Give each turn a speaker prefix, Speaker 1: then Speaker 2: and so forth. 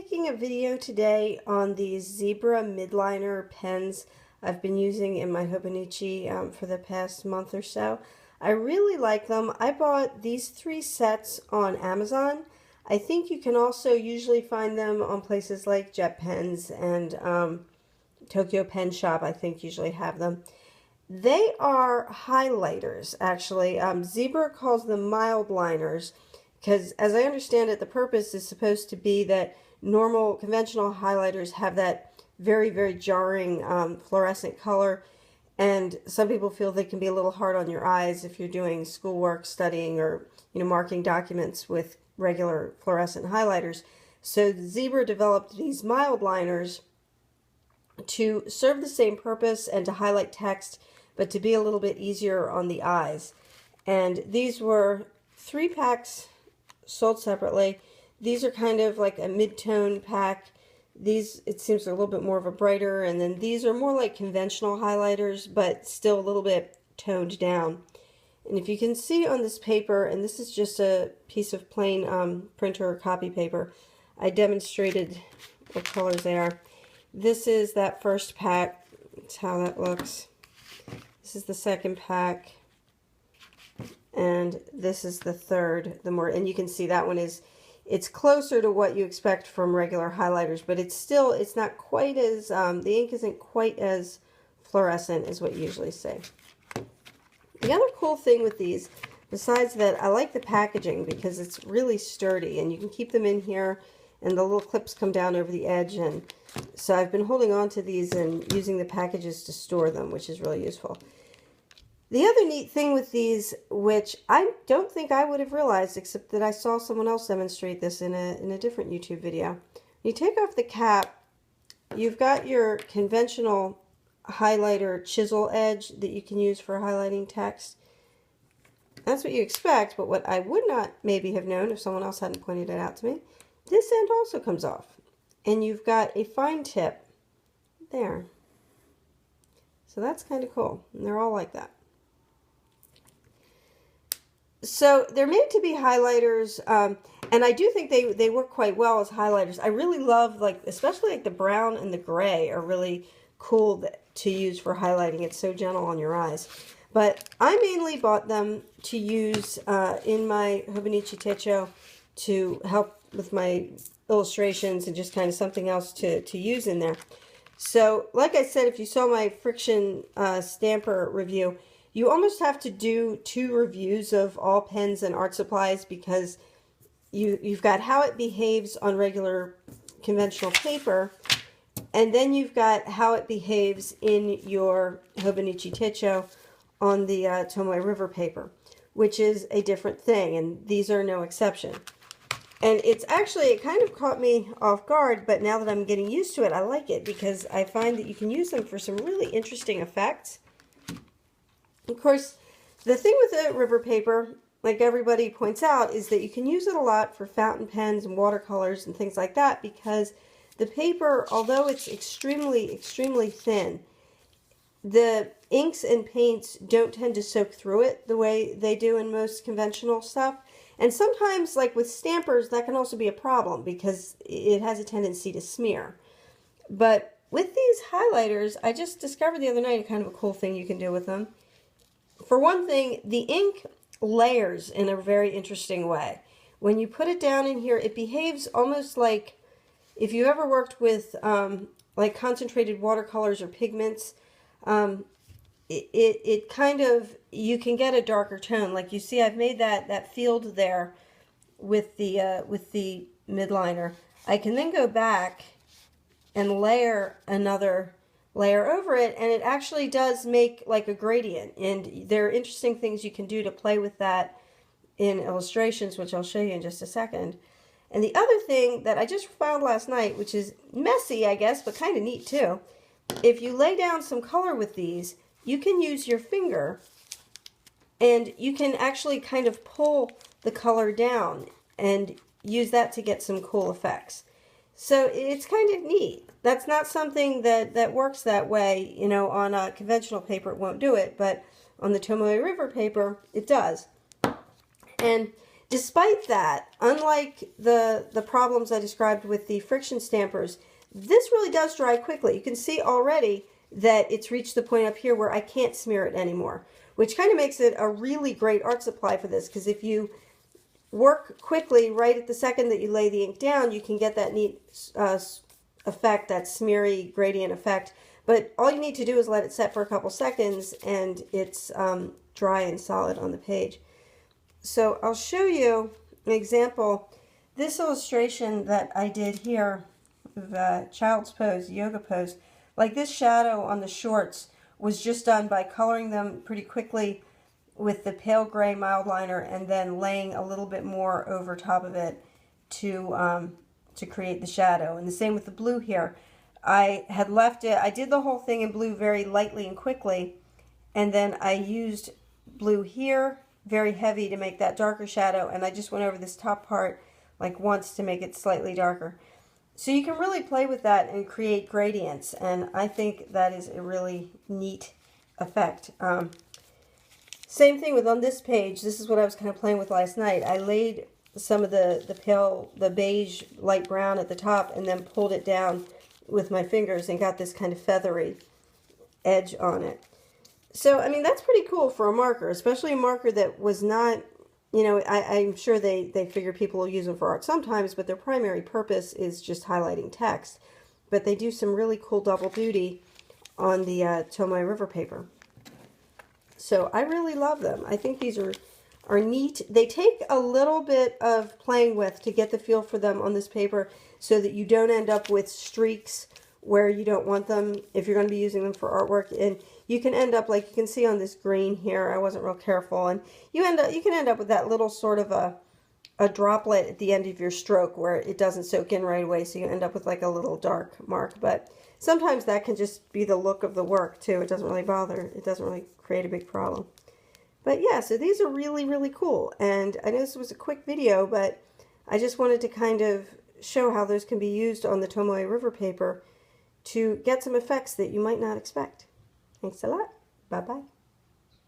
Speaker 1: making a video today on these Zebra Mildliner pens I've been using in my Hobonichi for the past month or so. I really like them. I bought these 3 sets on Amazon. I think you can also usually find them on places like Jet Pens and Tokyo Pen Shop, I think usually have them. They are highlighters, actually. Zebra calls them Mildliners because, as I understand it, the purpose is supposed to be that normal, conventional highlighters have that very, very jarring fluorescent color, and some people feel they can be a little hard on your eyes if you're doing schoolwork, studying, or marking documents with regular fluorescent highlighters. So Zebra developed these Mildliners to serve the same purpose and to highlight text, but to be a little bit easier on the eyes. And these were 3 packs sold separately. These are kind of like a mid-tone pack. These, it seems, are a little bit more of a brighter, and then these are more like conventional highlighters, but still a little bit toned down. And if you can see on this paper, and this is just a piece of plain printer or copy paper, I demonstrated what colors they are. This is that first pack. That's how that looks. This is the second pack. And this is the third. And you can see that one is, it's closer to what you expect from regular highlighters, but it's not quite as, the ink isn't quite as fluorescent as what you usually see. The other cool thing with these, besides that, I like the packaging because it's really sturdy, and you can keep them in here, and the little clips come down over the edge, and so I've been holding on to these and using the packages to store them, which is really useful. The other neat thing with these, which I don't think I would have realized, except that I saw someone else demonstrate this in a different YouTube video. You take off the cap, you've got your conventional highlighter chisel edge that you can use for highlighting text. That's what you expect, but what I would not maybe have known if someone else hadn't pointed it out to me, this end also comes off. And you've got a fine tip there. So that's kind of cool. And they're all like that. So they're made to be highlighters, and I do think they work quite well as highlighters. I really love, especially like the brown and the gray are really cool to use for highlighting. It's so gentle on your eyes. But I mainly bought them to use in my Hobonichi Techo to help with my illustrations and just kind of something else to use in there. So, like I said, if you saw my friction stamper review, you almost have to do 2 reviews of all pens and art supplies because you've got how it behaves on regular conventional paper, and then you've got how it behaves in your Hobonichi Techo on the Tomoe River paper, which is a different thing, and these are no exception. And it's actually, it kind of caught me off guard, but now that I'm getting used to it, I like it because I find that you can use them for some really interesting effects. Of course, the thing with the river paper, like everybody points out, is that you can use it a lot for fountain pens and watercolors and things like that because the paper, although it's extremely, extremely thin, the inks and paints don't tend to soak through it the way they do in most conventional stuff. And sometimes, like with stampers, that can also be a problem because it has a tendency to smear. But with these highlighters, I just discovered the other night kind of a cool thing you can do with them. For one thing, the ink layers in a very interesting way. When you put it down in here, it behaves almost like if you ever worked with like concentrated watercolors or pigments, it kind of, you can get a darker tone. Like you see, I've made that field there with the Mildliner. I can then go back and layer another layer over it, and it actually does make like a gradient. And there are interesting things you can do to play with that in illustrations, which I'll show you in just a second. And the other thing that I just found last night, which is messy, I guess, but kind of neat too, if you lay down some color with these, you can use your finger and you can actually kind of pull the color down and use that to get some cool effects. So it's kind of neat. That's not something that works that way, on a conventional paper it won't do it, but on the Tomoe River paper it does. And Despite that, unlike the problems I described with the friction stampers, this really does dry quickly. You can see already that it's reached the point up here where I can't smear it anymore, which kind of makes it a really great art supply for this, because if you work quickly right at the second that you lay the ink down, you can get that neat effect, that smeary gradient effect. But all you need to do is let it set for a couple seconds and it's dry and solid on the page. So I'll show you an example. This illustration that I did here of child's pose, yoga pose, like this shadow on the shorts was just done by coloring them pretty quickly with the pale gray Mildliner and then laying a little bit more over top of it to create the shadow. And the same with the blue here. I had left it, I did the whole thing in blue very lightly and quickly, and then I used blue here, very heavy, to make that darker shadow, and I just went over this top part like once to make it slightly darker. So you can really play with that and create gradients, and I think that is a really neat effect. Same thing with on this page. This is what I was kind of playing with last night. I laid some of the beige light brown at the top and then pulled it down with my fingers and got this kind of feathery edge on it. So, I mean, that's pretty cool for a marker, especially a marker that was not, you know, I'm sure they figure people will use them for art sometimes, but their primary purpose is just highlighting text. But they do some really cool double duty on the Tomoe River paper. So I really love them. I think these are neat. They take a little bit of playing with to get the feel for them on this paper so that you don't end up with streaks where you don't want them if you're going to be using them for artwork. And you can end up, like you can see on this green here, I wasn't real careful, and you can end up with that little sort of a droplet at the end of your stroke where it doesn't soak in right away, so you end up with like a little dark mark. But sometimes that can just be the look of the work too. It doesn't really bother, it doesn't really create a big problem. But yeah, so these are really, really cool. And I know this was a quick video, but I just wanted to kind of show how those can be used on the Tomoe River paper to get some effects that you might not expect. Thanks a lot. Bye-bye.